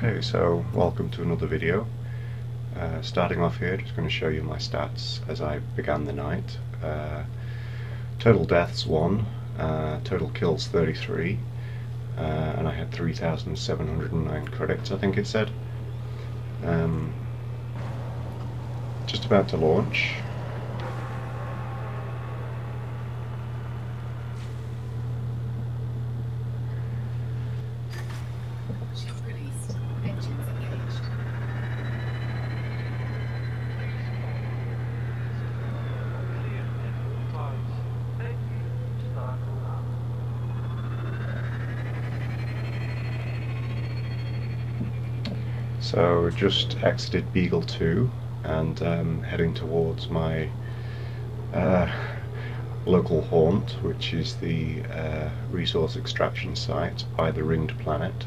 Okay, so welcome to another video. Starting off here, just going to show you my stats as I began the night. Total deaths 1, total kills 33, and I had 3,709 credits, I think it said. Just about to launch. So just exited Beagle 2 and heading towards my local haunt, which is the resource extraction site by the ringed planet.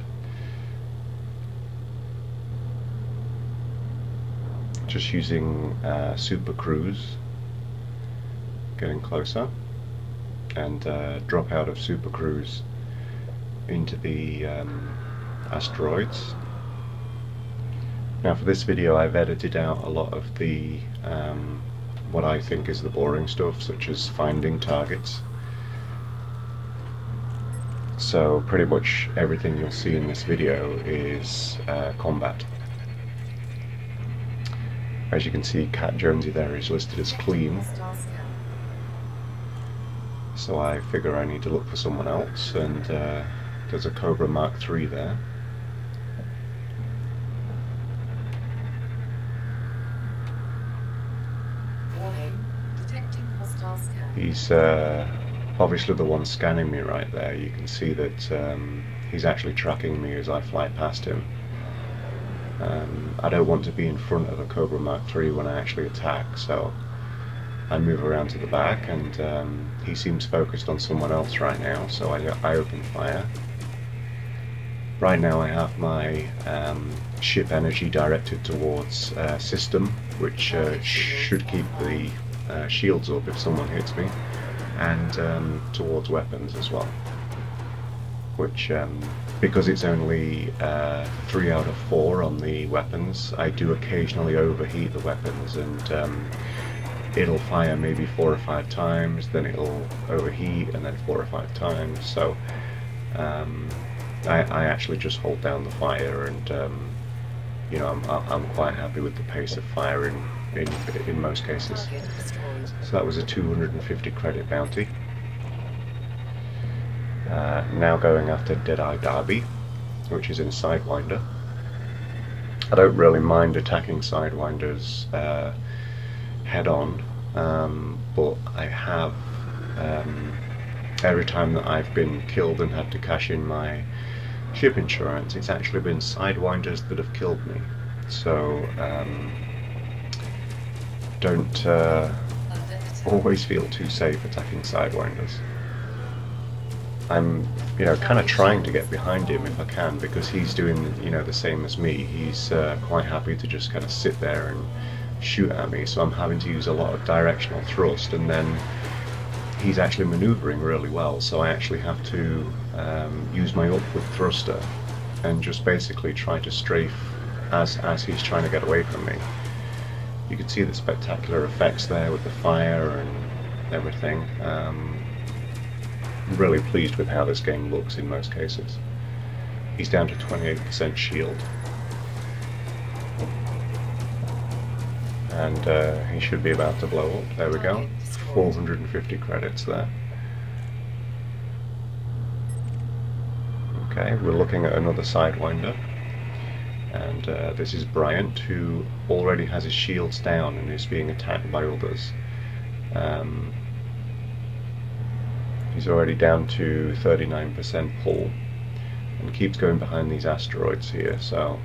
Just using Super Cruise, getting closer, and drop out of Super Cruise into the asteroids. Now for this video I've edited out a lot of the what I think is the boring stuff, such as finding targets. So pretty much everything you'll see in this video is combat. As you can see, Cat Jonesy there is listed as clean, so I figure I need to look for someone else, and there's a Cobra Mark III there. He's obviously the one scanning me right there. You can see that he's actually tracking me as I fly past him. I don't want to be in front of a Cobra Mark III when I actually attack, so I move around to the back, and he seems focused on someone else right now, so I open fire. Right now I have my ship energy directed towards system, which should keep the shields up if someone hits me, and towards weapons as well, which because it's only 3 out of 4 on the weapons, I do occasionally overheat the weapons, and it'll fire maybe 4 or 5 times, then it'll overheat, and then 4 or 5 times. So I actually just hold down the fire, and you know, I'm quite happy with the pace of firing in most cases. So that was a 250 credit bounty. Now going after Deadeye Derby, which is in Sidewinder. I don't really mind attacking Sidewinders head on, but I have every time that I've been killed and had to cash in my ship insurance, it's actually been Sidewinders that have killed me. So don't always feel too safe attacking Sidewinders. I'm, you know, kind of trying to get behind him if I can, because he's doing, you know, the same as me. He's quite happy to just kind of sit there and shoot at me, so I'm having to use a lot of directional thrust, and then he's actually maneuvering really well, so I actually have to use my upward thruster and just basically try to strafe as he's trying to get away from me. You can see the spectacular effects there with the fire and everything. I'm really pleased with how this game looks in most cases. He's down to 28% shield, and he should be about to blow up. There we go, 450 credits there. Okay, we're looking at another Sidewinder, and this is Bryant, who already has his shields down and is being attacked by others. He's already down to 39% pull and keeps going behind these asteroids here, so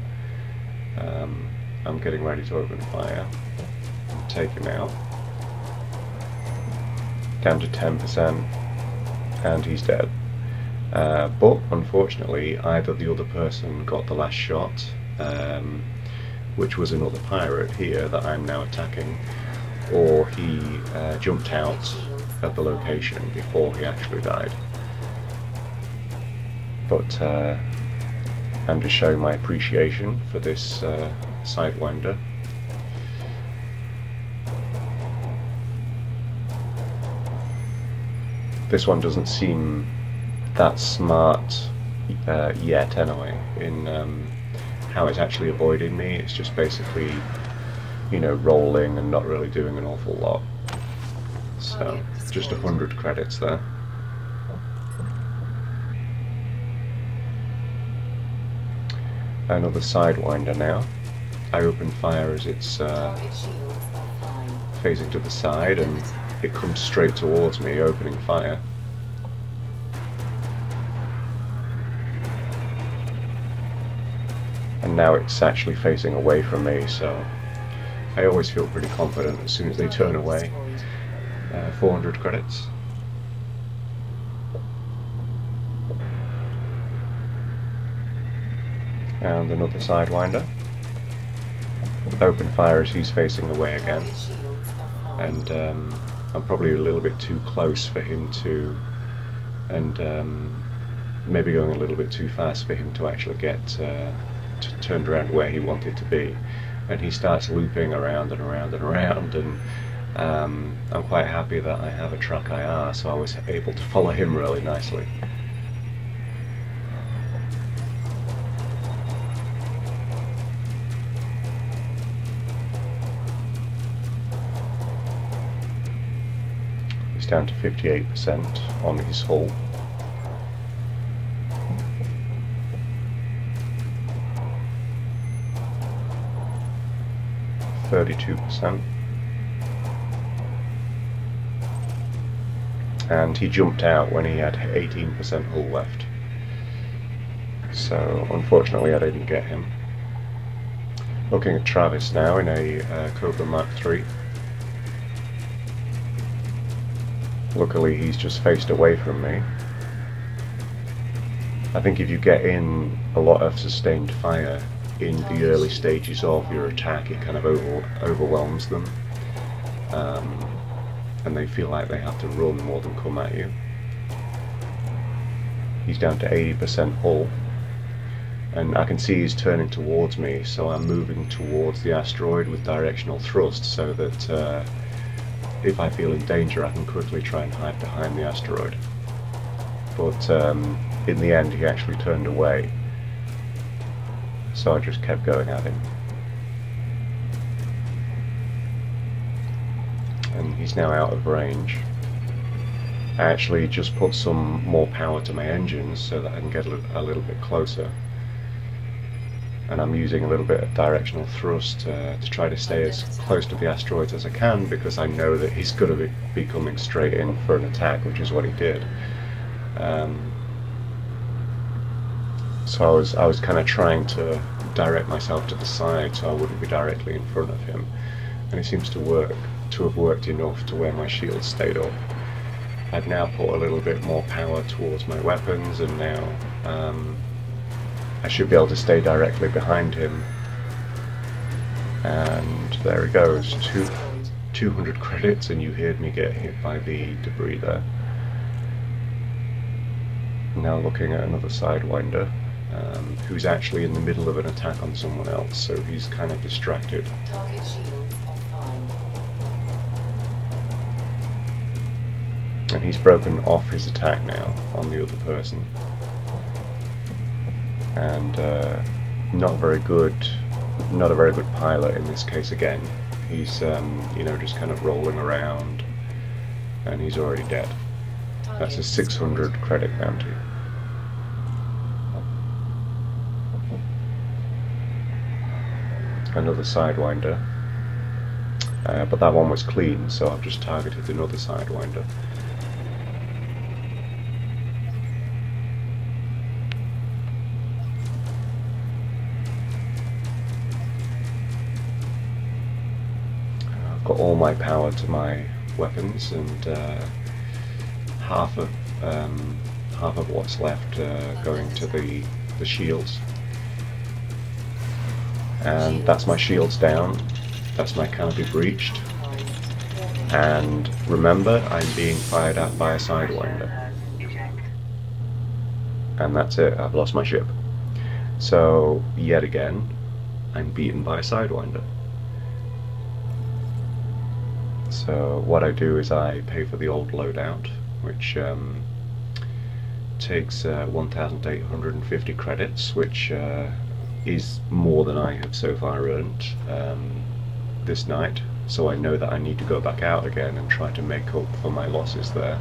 I'm getting ready to open fire and take him out. Down to 10%, and he's dead. But unfortunately, either the other person got the last shot, which was another pirate here that I'm now attacking, or he jumped out at the location before he actually died. But I'm just showing my appreciation for this Sidewinder. This one doesn't seem that smart yet anyway, in how it's actually avoiding me. It's just basically, you know, rolling and not really doing an awful lot. So, just 100 credits there. Another Sidewinder now. I open fire as it's facing to the side, and it comes straight towards me, opening fire. And now it's actually facing away from me, so I always feel pretty confident as soon as they turn away. 400 credits. And another Sidewinder. Open fire as he's facing away again. And I'm probably a little bit too close for him to, and maybe going a little bit too fast for him to actually get turned around where he wanted to be. And he starts looping around and around and around, and I'm quite happy that I have a track IR, so I was able to follow him really nicely. He's down to 58% on his hull. %, and he jumped out when he had 18% hull left, so unfortunately I didn't get him. Looking at Travis now in a Cobra Mark III. Luckily he's just faced away from me. I think if you get in a lot of sustained fire in the early stages of your attack, it kind of overwhelms them, and they feel like they have to run more than come at you. He's down to 80% hull, and I can see he's turning towards me, so I'm moving towards the asteroid with directional thrust, so that if I feel in danger I can quickly try and hide behind the asteroid. But in the end he actually turned away, so I just kept going at him. And he's now out of range. I actually just put some more power to my engines so that I can get a little bit closer. And I'm using a little bit of directional thrust to try to stay as close to the asteroids as I can, because I know that he's going to be coming straight in for an attack, which is what he did. So I was kind of trying to direct myself to the side so I wouldn't be directly in front of him, and it seems to have worked enough to where my shield stayed up. I've now put a little bit more power towards my weapons, and now I should be able to stay directly behind him. And there he goes, 200 credits, and you heard me get hit by the debris there. Now looking at another Sidewinder, who's actually in the middle of an attack on someone else, so he's kind of distracted. And he's broken off his attack now on the other person. And not a very good pilot in this case again. He's you know, just kind of rolling around, and he's already dead. That's a 600 credit bounty. Another Sidewinder, but that one was clean, so I've just targeted another Sidewinder. I've got all my power to my weapons, and half of what's left going to the shields. And that's my shields down, that's my canopy breached, and remember, I'm being fired at by a Sidewinder. And that's it, I've lost my ship. So yet again, I'm beaten by a Sidewinder. So what I do is I pay for the old loadout, which takes 1,850 credits, which is more than I have so far earned this night. So I know that I need to go back out again and try to make up for my losses there.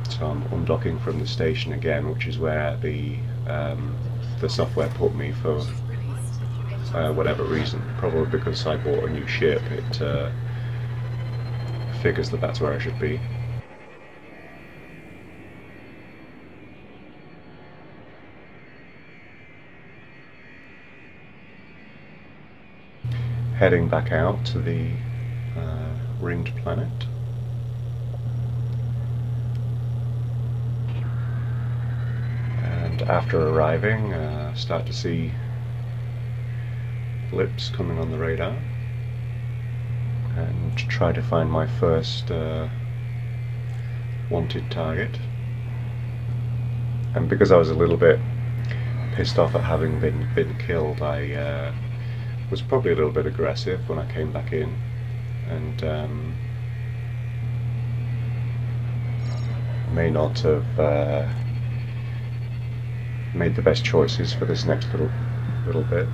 So I'm undocking from the station again, which is where the software put me for whatever reason. Probably because I bought a new ship, it figures that that's where I should be. Heading back out to the ringed planet. And after arriving, start to see blips coming on the radar, and try to find my first wanted target. And because I was a little bit pissed off at having been killed, I was probably a little bit aggressive when I came back in, and may not have made the best choices for this next little bit.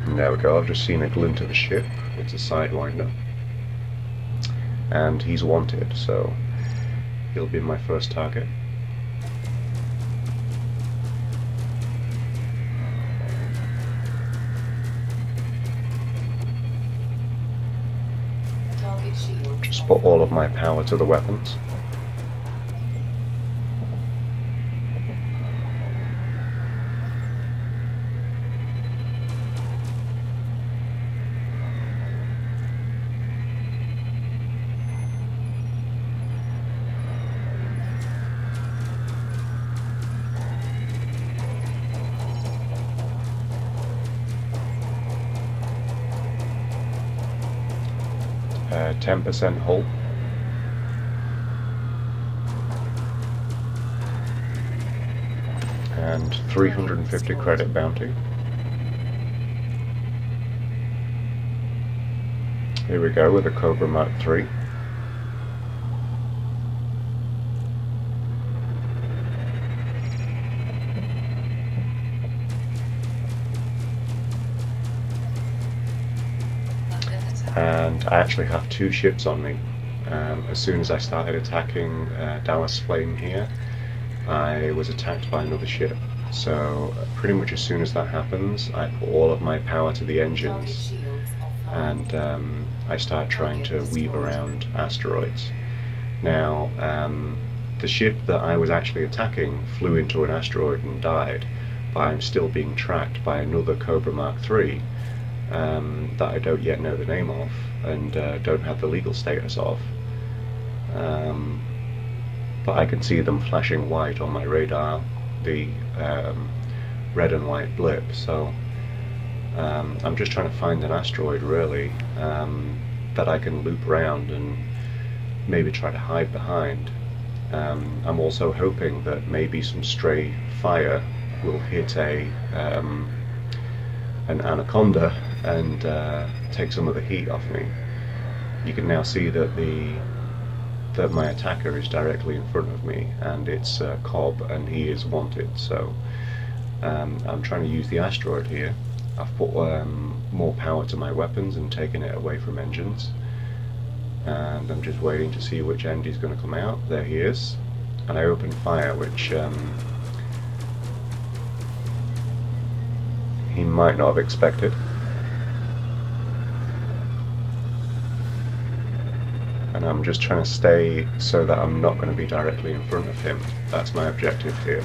And there we go, I've just seen a glint of a ship. It's a Sidewinder, and he's wanted, so he'll be my first target. Just put all of my power to the weapons. Uh, 10% hull. And 350 credit bounty. Here we go with a Cobra Mark III. And I actually have two ships on me. As soon as I started attacking Dallas Flame here, I was attacked by another ship. So pretty much as soon as that happens, I put all of my power to the engines, and I start trying to weave around asteroids. Now, the ship that I was actually attacking flew into an asteroid and died, but I'm still being tracked by another Cobra Mark III that I don't yet know the name of, and don't have the legal status of. But I can see them flashing white on my radar, the red and white blip, so I'm just trying to find an asteroid really that I can loop around and maybe try to hide behind. I'm also hoping that maybe some stray fire will hit an anaconda and take some of the heat off me. You can now see that my attacker is directly in front of me, and it's Cobb, and he is wanted. So I'm trying to use the asteroid here. I've put more power to my weapons and taken it away from engines, and I'm just waiting to see which end he's going to come out. There he is, and I open fire, which he might not have expected. And I'm just trying to stay so that I'm not going to be directly in front of him. That's my objective here.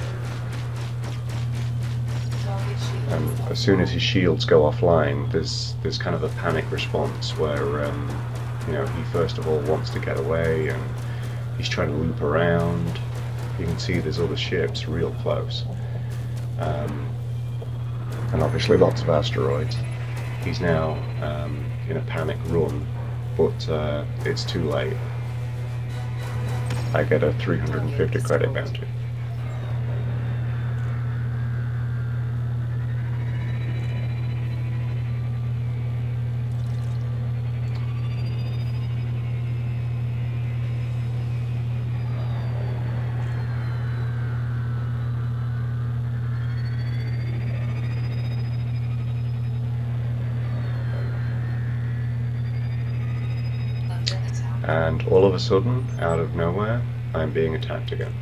And as soon as his shields go offline, there's kind of a panic response where you know, he first of all wants to get away, and he's trying to loop around. You can see there's other ships real close, and obviously lots of asteroids. He's now in a panic run, but it's too late. I get a 350 credit bounty. And all of a sudden, out of nowhere, I'm being attacked again.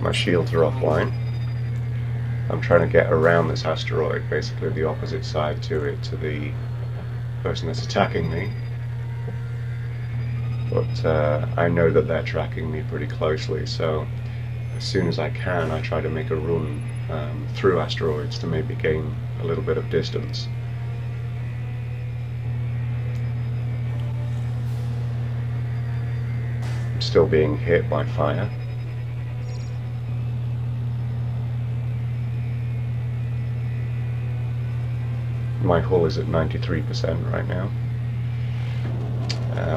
My shields are offline. I'm trying to get around this asteroid, basically the opposite side to it, to the person that's attacking me. But I know that they're tracking me pretty closely, so as soon as I can, I try to make a run through asteroids to maybe gain a little bit of distance. I'm still being hit by fire. My hull is at 93% right now.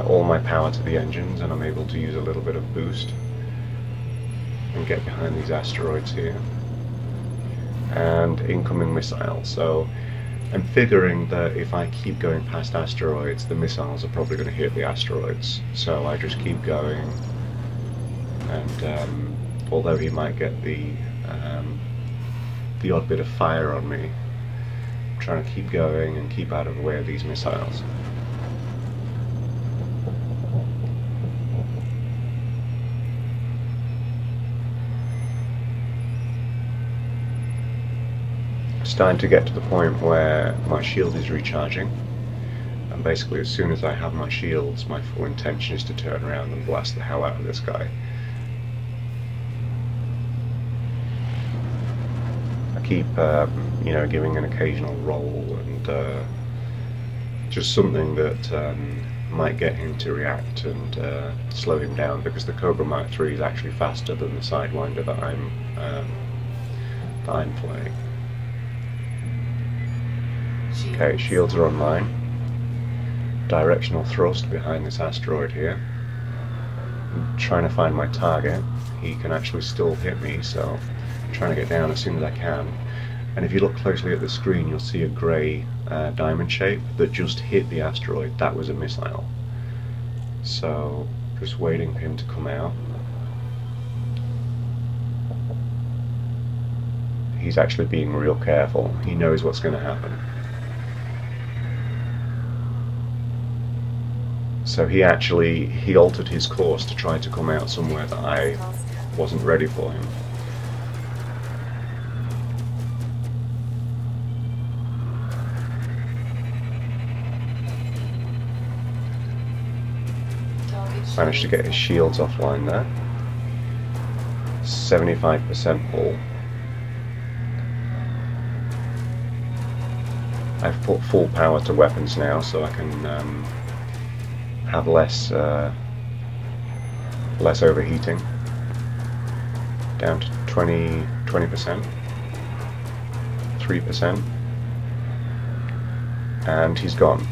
All my power to the engines, and I'm able to use a little bit of boost and get behind these asteroids here. And incoming missiles. So I'm figuring that if I keep going past asteroids, the missiles are probably going to hit the asteroids. So I just keep going, and although he might get the odd bit of fire on me, I'm trying to keep going and keep out of the way of these missiles. Starting to get to the point where my shield is recharging, and basically as soon as I have my shields, my full intention is to turn around and blast the hell out of this guy. I keep you know, giving an occasional roll and just something that might get him to react and slow him down, because the Cobra Mark III is actually faster than the Sidewinder that I'm playing. Okay, shields are online. Directional thrust behind this asteroid here. I'm trying to find my target. He can actually still hit me, so I'm trying to get down as soon as I can. And if you look closely at the screen, you'll see a grey diamond shape that just hit the asteroid. That was a missile. So, just waiting for him to come out. He's actually being real careful. He knows what's going to happen. So he altered his course to try to come out somewhere that I wasn't ready for him. Managed to get his shields offline there. 75% full. I've put full power to weapons now, so I can have less overheating. Down to 20%, 3%, and he's gone.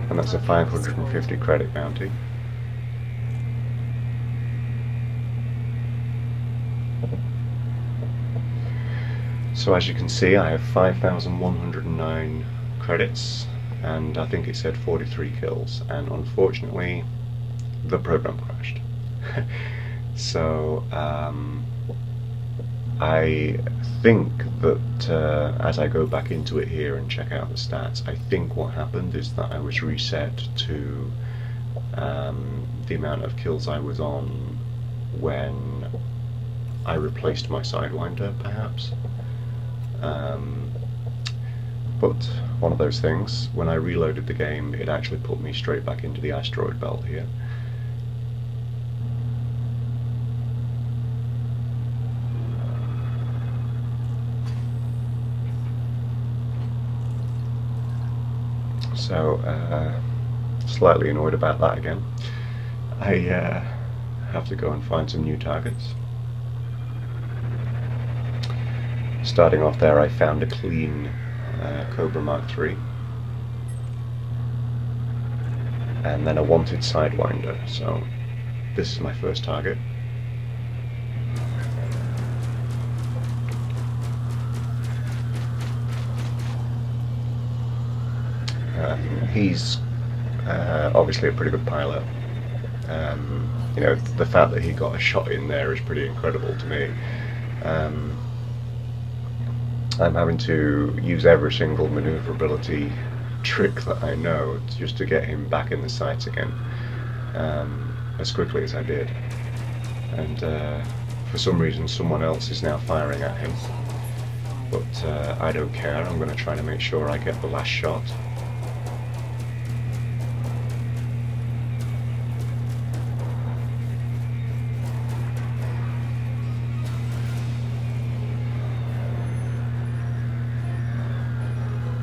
And that's a 550 credit bounty. So as you can see, I have 5,109 credits, and I think it said 43 kills, and unfortunately the program crashed. So I think that as I go back into it here and check out the stats, I think what happened is that I was reset to the amount of kills I was on when I replaced my Sidewinder, perhaps. But one of those things, when I reloaded the game, it actually put me straight back into the asteroid belt here. So, slightly annoyed about that again. I have to go and find some new targets. Starting off there, I found a clean Cobra Mark III, and then a wanted Sidewinder, so this is my first target. He's obviously a pretty good pilot. You know, the fact that he got a shot in there is pretty incredible to me. I'm having to use every single maneuverability trick that I know just to get him back in the sights again, as quickly as I did. And for some reason someone else is now firing at him, but I don't care. I'm going to try to make sure I get the last shot.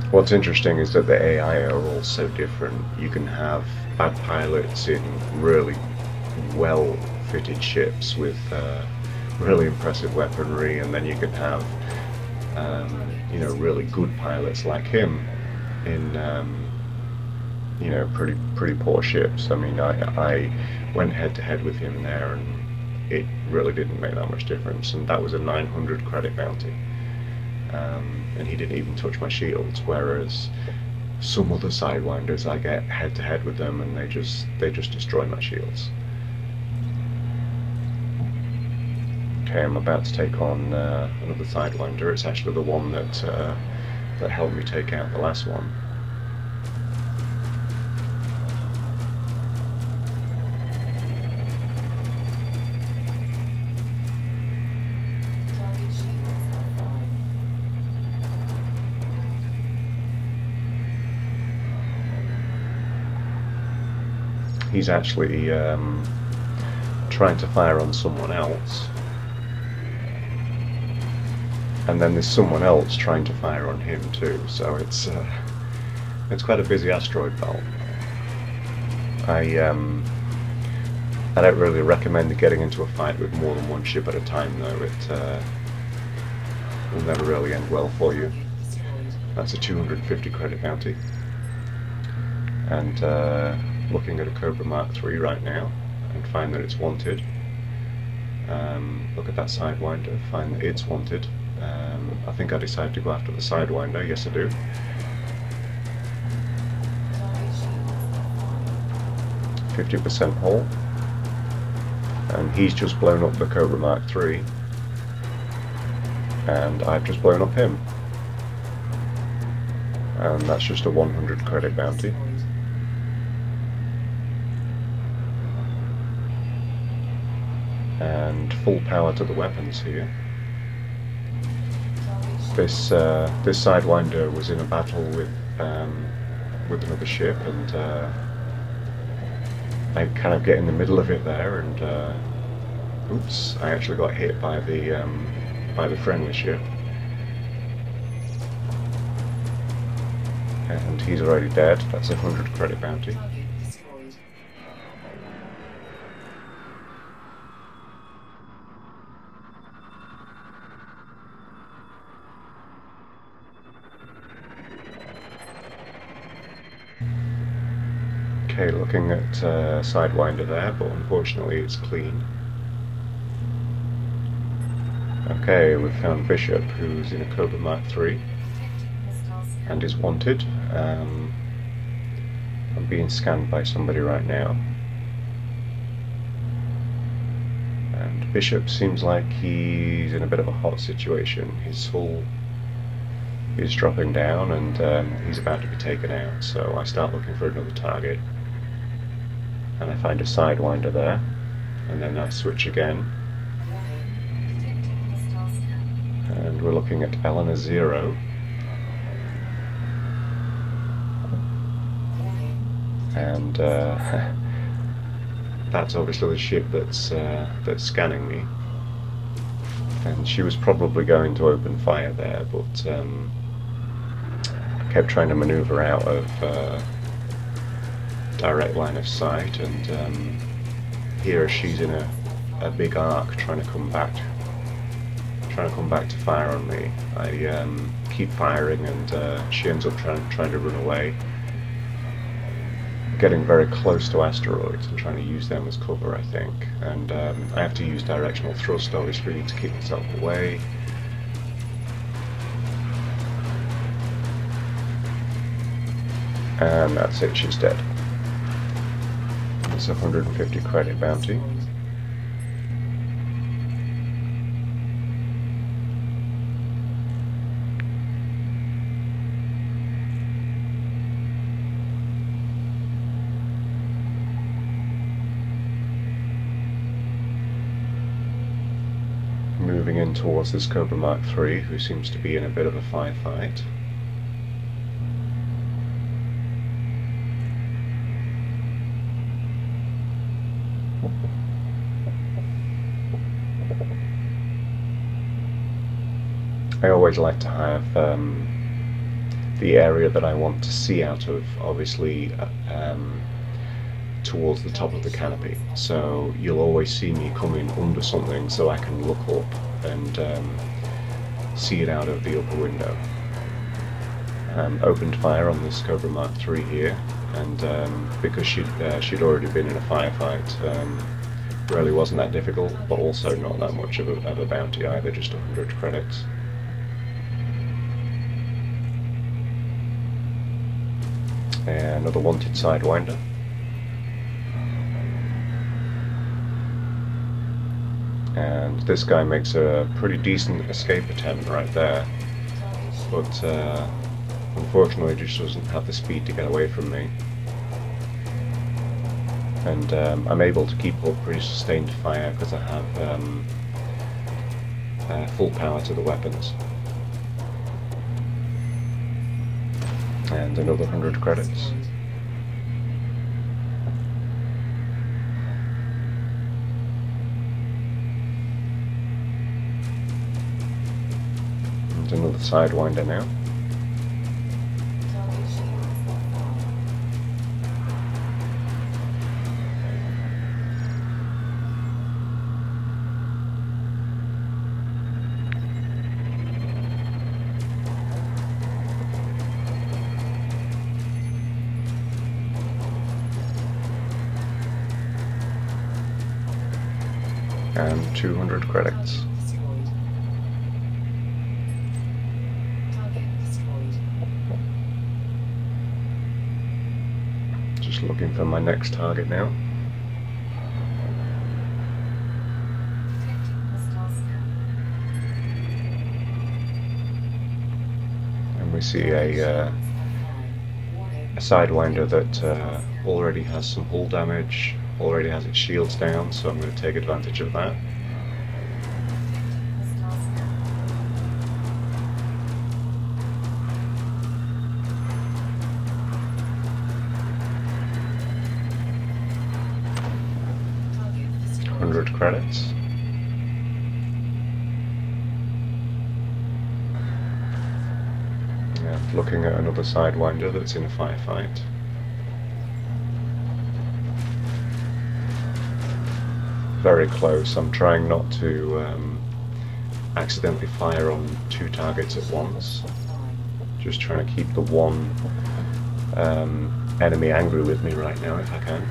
What's interesting is that the AI are all so different. You can have bad pilots in really well-fitted ships with really impressive weaponry, and then you can have you know, really good pilots like him in you know, pretty poor ships. I mean, I went head-to-head with him there, and it really didn't make that much difference, and that was a 900 credit bounty. And he didn't even touch my shields, whereas some other Sidewinders, I get head-to-head with them and they just destroy my shields. Okay, I'm about to take on another Sidewinder. It's actually the one that helped me take out the last one. He's actually trying to fire on someone else, and then there's someone else trying to fire on him too, so it's quite a busy asteroid belt. I don't really recommend getting into a fight with more than one ship at a time, though. It will never really end well for you. That's a 250 credit bounty, and looking at a Cobra Mark III right now and find that it's wanted. Look at that Sidewinder, find that it's wanted. I think I decided to go after the Sidewinder, yes I do. %50 hull, and he's just blown up the Cobra Mark III, and I've just blown up him, and that's just a 100 credit bounty. And full power to the weapons here. This Sidewinder was in a battle with another ship, and I kind of get in the middle of it there, and oops, I actually got hit by the friendly ship, and he's already dead. That's a 100 credit bounty. Okay, looking at Sidewinder there, but unfortunately it's clean. Okay, we've found Bishop, who's in a Cobra Mark III and is wanted. I'm being scanned by somebody right now. And Bishop seems like he's in a bit of a hot situation. His hull is dropping down, and he's about to be taken out, so I start looking for another target. And I find a Sidewinder there, and then I switch again, and we're looking at Eleanor 0, and that's obviously the ship that's scanning me, and she was probably going to open fire there, but I kept trying to maneuver out of direct line of sight, and here she's in a big arc trying to come back trying to come back to fire on me. I keep firing, and she ends up trying to run away. Getting very close to asteroids and trying to use them as cover, I think. And I have to use directional thrust, obviously, to keep myself away. And that's it, she's dead. It's a 150 credit bounty. Moving in towards this Cobra Mark III, who seems to be in a bit of a firefight. I always like to have the area that I want to see out of, obviously, towards the top of the canopy. So you'll always see me coming under something so I can look up and see it out of the upper window. Opened fire on this Cobra Mark III here, and because she'd already been in a firefight, really wasn't that difficult, but also not that much of a bounty either, just 100 credits. And another wanted Sidewinder. And this guy makes a pretty decent escape attempt right there, but unfortunately just doesn't have the speed to get away from me. And I'm able to keep up pretty sustained fire because I have full power to the weapons. And another 100 credits. And another Sidewinder now. And 200 credits. Just looking for my next target now. And we see a Sidewinder that already has some hull damage, already has its shields down, so I'm going to take advantage of that. Credits. Yeah, looking at another Sidewinder that's in a firefight. Very close. I'm trying not to accidentally fire on two targets at once. Just trying to keep the one enemy angry with me right now if I can.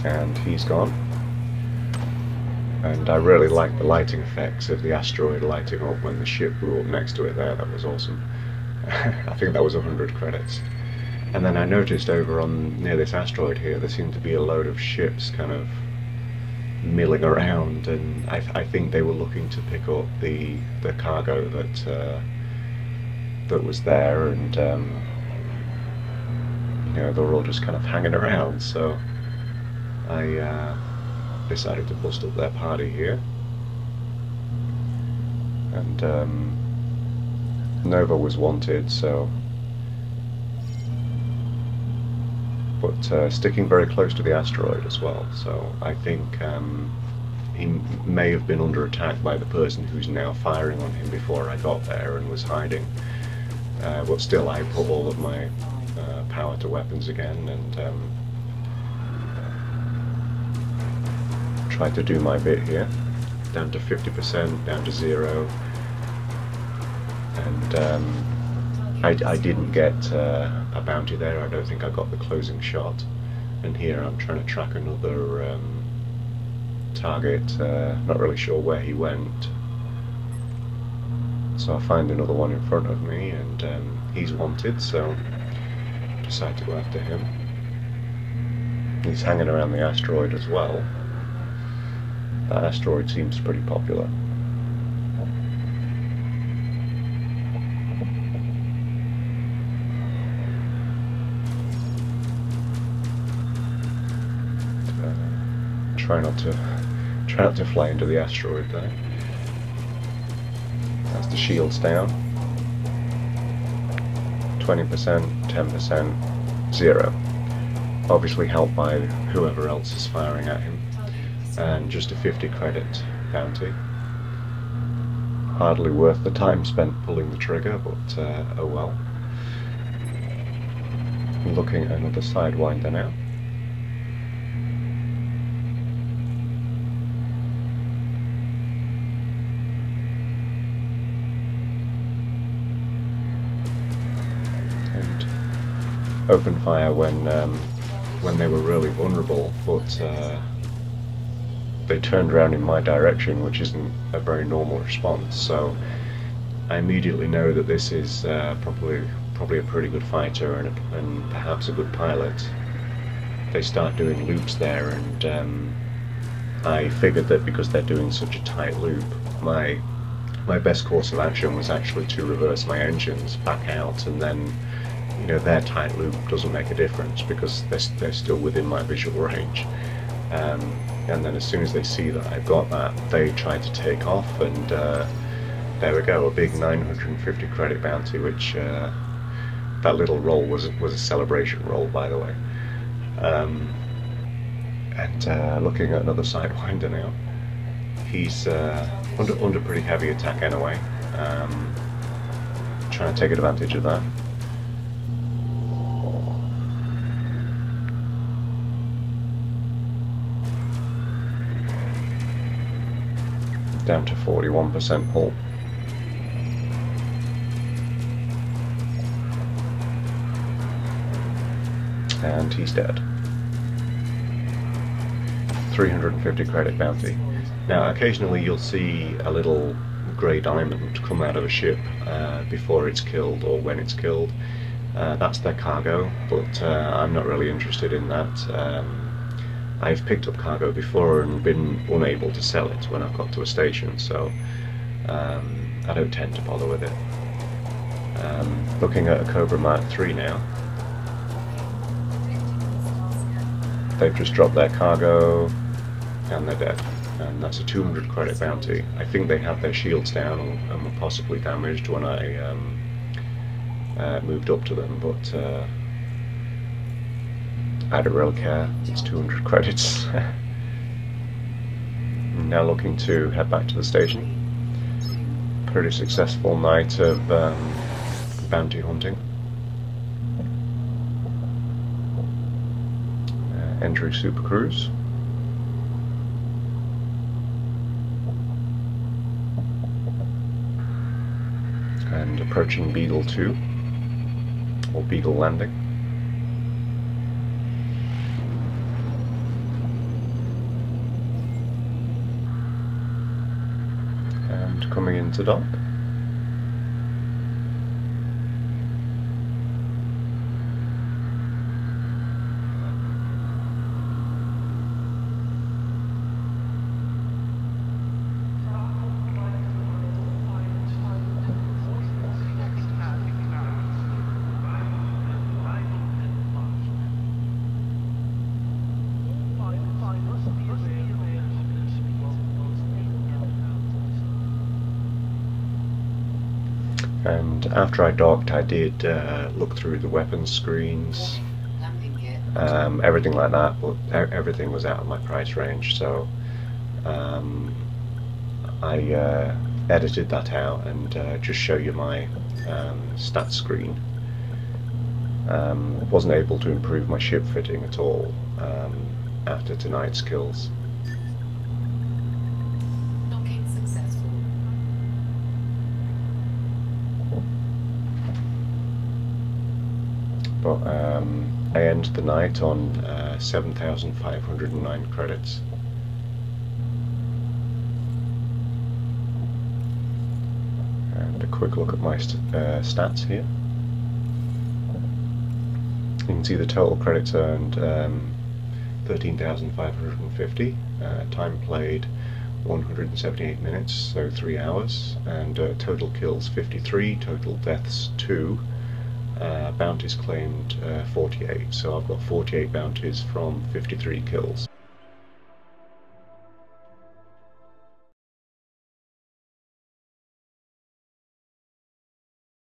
And he's gone. And I really like the lighting effects of the asteroid lighting up when the ship blew up next to it there. That was awesome. I think that was 100 credits. And then I noticed over on near this asteroid here there seemed to be a load of ships kind of milling around, and I think they were looking to pick up the cargo that was there, and you know, they were all just kind of hanging around. So I decided to bust up their party here, and Nova was wanted, so but sticking very close to the asteroid as well. So I think he may have been under attack by the person who's now firing on him before I got there and was hiding. But still, I put all of my power to weapons again and tried to do my bit here. Down to 50%, down to 0. And I didn't get a bounty there. I don't think I got the closing shot. And here I'm trying to track another target, not really sure where he went. So I find another one in front of me, and he's wanted, so decide to go after him. He's hanging around the asteroid as well. That asteroid seems pretty popular. Try not to fly into the asteroid there. That's the shields down. 20%, 10%, 0. Obviously helped by whoever else is firing at him. And just a 50 credit bounty. Hardly worth the time spent pulling the trigger, but oh well. Looking at another sidewinder now. And open fire when they were really vulnerable, but they turned around in my direction, which isn't a very normal response. So I immediately know that this is probably a pretty good fighter and perhaps a good pilot. They start doing loops there, and I figured that because they're doing such a tight loop, my best course of action was actually to reverse my engines back out, and then their tight loop doesn't make a difference because they're still within my visual range. And then as soon as they see that I've got that, they try to take off, and there we go, a big 950 credit bounty, which that little roll was a celebration roll, by the way. And looking at another sidewinder now, he's under pretty heavy attack anyway, trying to take advantage of that. Down to 41% pull. And he's dead. 350 credit bounty. Now occasionally you'll see a little grey diamond come out of a ship before it's killed or when it's killed. That's their cargo, but I'm not really interested in that. I've picked up cargo before and been unable to sell it when I've got to a station, so I don't tend to bother with it. Looking at a Cobra Mark III now. They've just dropped their cargo and they're dead, and that's a 200 credit bounty. I think they had their shields down and were possibly damaged when I moved up to them, but I don't really care. It's 200 credits. Now looking to head back to the station. Pretty successful night of bounty hunting. Entering Super Cruise. And approaching Beagle 2, or Beagle Landing. And coming into dock. And after I docked, I did look through the weapons screens, everything like that, but everything was out of my price range, so I edited that out and just show you my stats screen. Wasn't able to improve my ship fitting at all after tonight's kills. Docking successful. But I end the night on 7,509 credits. And a quick look at my stats here. You can see the total credits earned 13,550, time played 178 minutes, so 3 hours, and total kills 53, total deaths 2, bounties claimed 48, so I've got 48 bounties from 53 kills.